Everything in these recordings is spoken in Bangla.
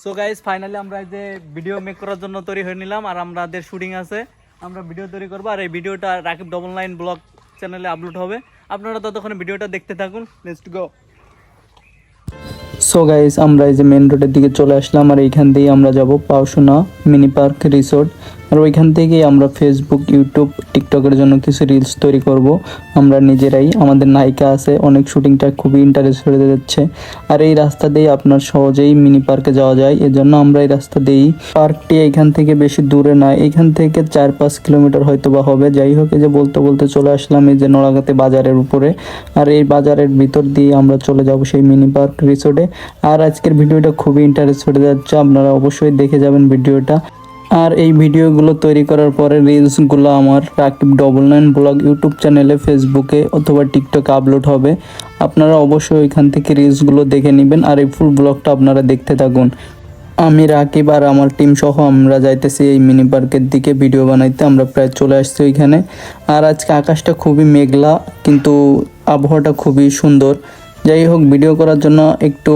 সো গাইস ফাইনালি আমরা এই যে ভিডিও মেক করার জন্য তৈরি হয়ে নিলাম, আর আমাদের শুটিং আছে, আমরা ভিডিও তৈরি করবো, আর এই ভিডিওটা রাকিব 99 ব্লগ চ্যানেলে আপলোড হবে। আপনারা ততক্ষণ ভিডিওটা দেখতে থাকুন, লেটস গো। সো গাইস আমরা এই যে মেন রোডের দিকে চলে আসলাম, আর এইখান দিয়ে আমরা যাব পাওশোনা মিনি পার্ক রিসোর্ট। আর ওইখান থেকেই আমরা ফেসবুক, ইউটিউব, টিকটকের জন্য কিছু রিলস তৈরি করব আমরা নিজেরাই। আমাদের নায়িকা আছে, অনেক শুটিংটা খুবই ইন্টারেস্ট হয়ে যাচ্ছে। আর এই রাস্তা দিয়ে আপনার সহজেই মিনি পার্কে যাওয়া যায়, এজন্য আমরা এই রাস্তা দিয়েই, পার্কটি এখান থেকে বেশি দূরে না, এখান থেকে 4-5 কিলোমিটার হয়তো বা হবে। যাই হোক, এই যে বলতে বলতে চলে আসলাম এই যে নোড়াগাতি বাজারের উপরে। আর এই বাজারের ভিতর দিয়ে আমরা চলে যাব সেই মিনি পার্ক রিসোর্টে। আর আজকের ভিডিওটা খুবই ইন্টারেস্ট হয়ে যাচ্ছে, আপনারা অবশ্যই দেখে যাবেন ভিডিওটা। আর এই ভিডিওগুলো তৈরি করার পরে রিলসগুলো আমার রাকিব 99 ব্লগ ইউটিউব চ্যানেলে, ফেসবুকে অথবা টিকটকে আপলোড হবে। আপনারা অবশ্যই ওইখান থেকে রিলসগুলো দেখে নেবেন, আর এই ফুল ব্লগটা আপনারা দেখতে থাকুন। আমি রাকিব আর আমার টিম সহ আমরা যাইতেছি এই মিনি পার্কের দিকে ভিডিও বানাইতে। আমরা প্রায় চলে আসছি ওইখানে। আর আজকে আকাশটা খুবই মেঘলা, কিন্তু আবহাওয়াটা খুবই সুন্দর। যাই হোক, ভিডিও করার জন্য একটু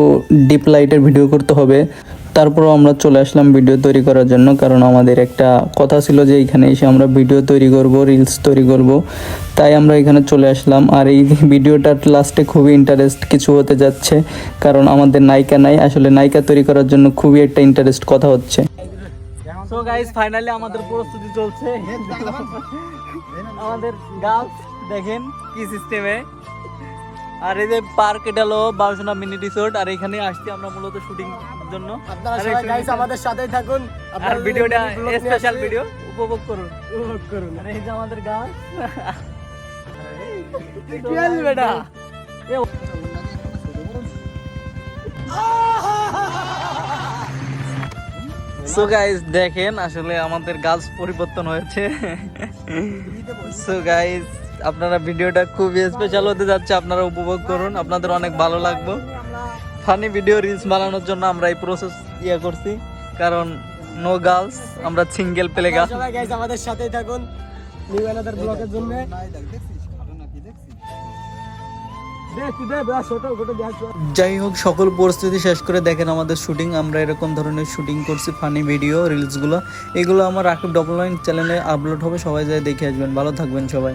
ডিপ লাইটের ভিডিও করতে হবে। তারপরও আমরা চলে আসলাম ভিডিও তৈরি করার জন্য, কারণ আমাদের একটা কথা ছিল যে এখানে এসে আমরা ভিডিও তৈরি করব, রিলস তৈরি করব, তাই আমরা এখানে চলে আসলাম। আর এই ভিডিওটার লাস্টে খুবই ইন্টারেস্ট কিছু হতে যাচ্ছে, কারণ আমাদের নায়িকা নাই। আসলে নায়িকা তৈরি করার জন্য খুবই একটা ইন্টারেস্ট কথা হচ্ছে। সো গাইস ফাইনালি আমাদের প্রস্তুতি চলছে। আমাদের গার্লস দেখেন কি সিস্টেমে। আর এই যে পার্ক, এটা হলো বাউসোনা মিনি রিসোর্ট, আর এখানে আসছি আমরা মূলত শুটিং জন্য। আপনারা সবাই গাইস আমাদের সাথেই থাকুন, আর আপনারা ভিডিওটা vlog নিয়ে স্পেশাল আসছি। ভিডিও উপভোগ করুন। উপভোগ করুন। আর এই যে আমাদের গার্লস। কি হল বেটা? সো গাইস দেখেন আসলে আমাদের গার্লস পরিবর্তন হয়েছে। সো গাইস আপনারা ভিডিওটা খুবই স্পেশাল হতে যাচ্ছে, আপনারা উপভোগ করুন, আপনাদের অনেক ভালো লাগবে। ফানি ভিডিও রিলস বানানোর জন্য আমরা এই প্রসেস করছি, কারণ নো গার্লস, আমরা সিঙ্গেল প্লে গার্ল। সবাই গাইস আমাদের সাথেই থাকুন নিউ অ্যানাদার ব্লগের জন্য। যাই হোক, সকল পরিস্থিতি শেষ করে দেখেন আমাদের শুটিং। আমরা এরকম ধরনের শুটিং করছি, ফানি ভিডিও রিলসগুলো। এগুলো আমার রাকিব 99 চ্যানেলে আপলোড হবে, সবাই যায় দেখে আসবেন। ভালো থাকবেন সবাই।